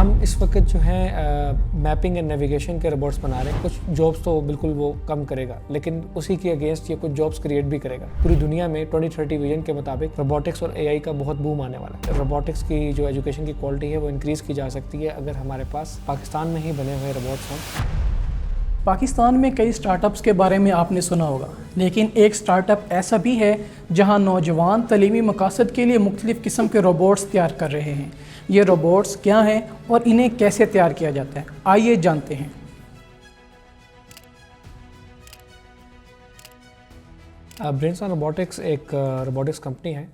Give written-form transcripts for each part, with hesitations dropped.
हम इस वक्त जो है मैपिंग एंड नेविगेशन के रोबोट्स बना रहे हैं। कुछ जॉब्स तो बिल्कुल वो कम करेगा, लेकिन उसी के अगेंस्ट ये कुछ जॉब्स क्रिएट भी करेगा। पूरी दुनिया में 2030 विजन के मुताबिक रोबोटिक्स और एआई का बहुत बूम आने वाला है। रोबोटिक्स की जो एजुकेशन की क्वालिटी है वो इंक्रीज़ की जा सकती है अगर हमारे पास पाकिस्तान में ही बने हुए रोबोट्स हों। पाकिस्तान में कई स्टार्टअप्स के बारे में आपने सुना होगा, लेकिन एक स्टार्टअप ऐसा भी है जहां नौजवान तलीमी मकासद के लिए मुख्तलिफ़ किस्म के रोबोट्स तैयार कर रहे हैं। ये रोबोट्स क्या हैं और इन्हें कैसे तैयार किया जाता है, आइए जानते हैं। ब्रेनस्टॉर्म रोबोटिक्स एक रोबोटिक्स कंपनी है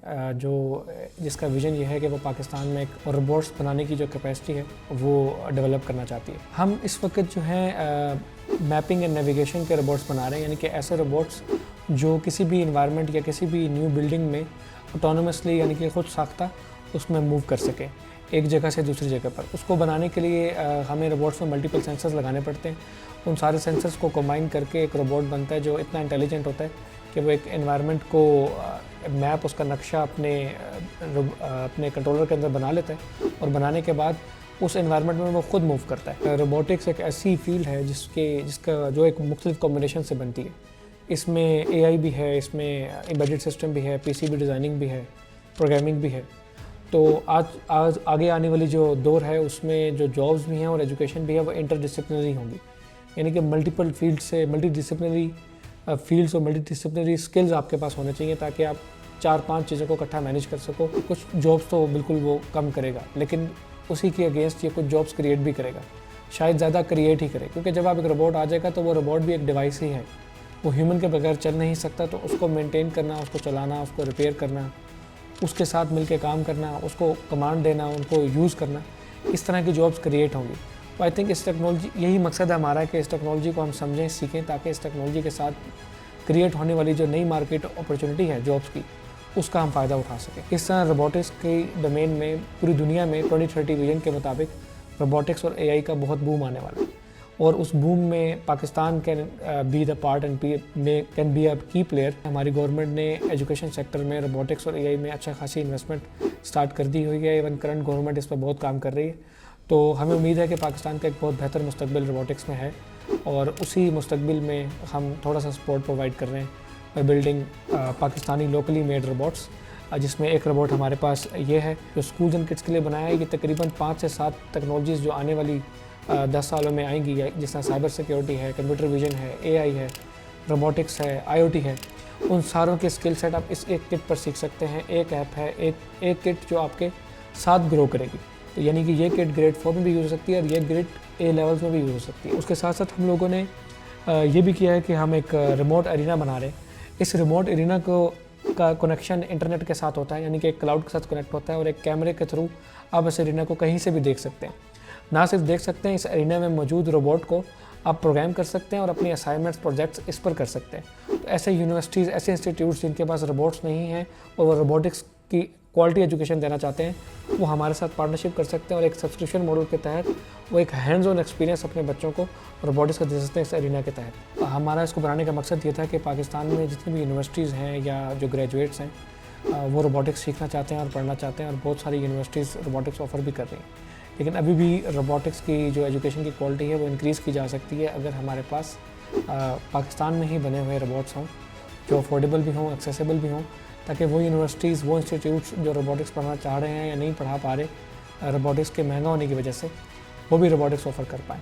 जिसका विजन ये है कि वो पाकिस्तान में एक रोबोट्स बनाने की जो कैपेसिटी है वो डेवलप करना चाहती है। हम इस वक्त जो है मैपिंग एंड नेविगेशन के रोबोट्स बना रहे हैं, यानी कि ऐसे रोबोट्स जो किसी भी इन्वायरमेंट या किसी भी न्यू बिल्डिंग में ऑटोनोमसली यानी कि खुद साख्ता उसमें मूव कर सकें एक जगह से दूसरी जगह पर। उसको बनाने के लिए हमें रोबोट्स में मल्टीपल सेंसर्स लगाने पड़ते हैं। उन सारे सेंसर्स को कंबाइन करके एक रोबोट बनता है जो इतना इंटेलिजेंट होता है कि वो एक एनवायरनमेंट को मैप, उसका नक्शा अपने कंट्रोलर के अंदर बना लेता है और बनाने के बाद उस एनवायरनमेंट में वो खुद मूव करता है। रोबोटिक्स एक ऐसी फील्ड है जिसका जो एक मुख्तलिफ कॉम्बिनेशन से बनती है। इसमें एआई भी है, इसमें एम्बेडेड सिस्टम भी है, पीसीबी डिज़ाइनिंग भी है, प्रोग्रामिंग भी है। तो आज आगे आने वाली जो दौर है उसमें जो जॉब्स भी हैं और एजुकेशन भी है वो इंटरडिसिप्लिनरी होंगी, यानी कि मल्टीपल फील्ड से मल्टीडिसिप्लिनरी फील्ड्स और मल्टीडिसिप्लिनरी स्किल्स आपके पास होने चाहिए ताकि आप 4-5 चीज़ों को इकट्ठा मैनेज कर सको। कुछ जॉब्स तो बिल्कुल वो कम करेगा, लेकिन उसी के अगेंस्ट ये कुछ जॉब्स क्रिएट भी करेगा, शायद ज़्यादा क्रिएट ही करे। क्योंकि जब आप एक रोबोट आ जाएगा तो वो रोबोट भी एक डिवाइस ही है, वो ह्यूमन के बगैर चल नहीं सकता। तो उसको मेंटेन करना, उसको चलाना, उसको रिपेयर करना, उसके साथ मिलकर काम करना, उसको कमांड देना, उनको यूज़ करना, इस तरह की जॉब्स क्रिएट होंगी। तो आई थिंक इस टेक्नोलॉजी, यही मकसद है हमारा कि इस टेक्नोलॉजी को हम समझें, सीखें, ताकि इस टेक्नोलॉजी के साथ क्रिएट होने वाली जो नई मार्केट अपॉर्चुनिटी है जॉब्स की, उसका हम फ़ायदा उठा सकें। इस तरह रोबोटिक्स की डोमेन में पूरी दुनिया में 2030 विजन के मुताबिक रोबोटिक्स और एआई का बहुत बूम आने वाला है और उस बूम में Pakistan can be the part and can be a की प्लेयर। हमारी गवर्नमेंट ने एजुकेशन सेक्टर में रोबोटिक्स और एआई में अच्छा खासी इन्वेस्टमेंट स्टार्ट कर दी हुई है। इवन करंट गवर्नमेंट इस पर बहुत काम कर रही है। तो हमें उम्मीद है कि पाकिस्तान का एक बहुत बेहतर मुस्तकबिल रोबोटिक्स में है और उसी मुस्तकबिल में हम थोड़ा सा सपोर्ट प्रोवाइड कर रहे हैं by building Pakistani locally made robots, जिसमें एक रोबोट हमारे पास ये है जो स्कूल्स एंड किड्स के लिए बनाया है। ये तकरीबन 5 से 7 टेक्नोलॉजीज़ जो आने वाली 10 सालों में आएंगी, जिस तरह साइबर सिक्योरिटी है, कंप्यूटर विजन है, एआई है, रोबोटिक्स है, आईओटी है, उन सारों के स्किल सेट आप इस एक किट पर सीख सकते हैं। एक ऐप है, एक किट जो आपके साथ ग्रो करेगी। तो यानी कि ये किट ग्रेड 4 में भी यूज़ हो सकती है और ये ग्रेड ए लेवल्स में भी यूज़ हो सकती है। उसके साथ साथ हम लोगों ने ये भी किया है कि हम एक रिमोट एरिना बना रहे हैं। इस रिमोट एरिना का कनेक्शन इंटरनेट के साथ होता है, यानी कि एक क्लाउड के साथ कनेक्ट होता है और एक कैमरे के थ्रू आप इस एरिना को कहीं से भी देख सकते हैं। ना सिर्फ देख सकते हैं, इस एरिना में मौजूद रोबोट को आप प्रोग्राम कर सकते हैं और अपनी असाइनमेंट्स, प्रोजेक्ट्स इस पर कर सकते हैं। तो ऐसे यूनिवर्सिटीज़, ऐसे इंस्टीट्यूट्स जिनके पास रोबोट्स नहीं हैं और वो रोबोटिक्स की क्वालिटी एजुकेशन देना चाहते हैं, वो हमारे साथ पार्टनरशिप कर सकते हैं और एक सब्सक्रिप्शन मॉडल के तहत वो एक हैंड्स ऑन एक्सपीरियंस अपने बच्चों को रोबोटिक्स का दे सकते हैं इस एरिना के तहत। हमारा इसको बनाने का मकसद ये था कि पाकिस्तान में जितनी भी यूनिवर्सिटीज़ हैं या जो ग्रेजुएट्स हैं वो रोबोटिक्स सीखना चाहते हैं और पढ़ना चाहते हैं, और बहुत सारी यूनिवर्सिटीज़ रोबोटिक्स ऑफ़र भी कर रही हैं। लेकिन अभी भी रोबोटिक्स की जो एजुकेशन की क्वालिटी है वो इंक्रीज़ की जा सकती है अगर हमारे पास पाकिस्तान में ही बने हुए रोबोट्स हों जो अफोर्डेबल भी हों, एक्सेसिबल भी हों, ताकि वो यूनिवर्सिटीज़, वो इंस्टीट्यूट्स जो रोबोटिक्स पढ़ना चाह रहे हैं या नहीं पढ़ा पा रहे रोबोटिक्स के महंगा होने की वजह से, वो भी रोबोटिक्स ऑफ़र कर पाएँ।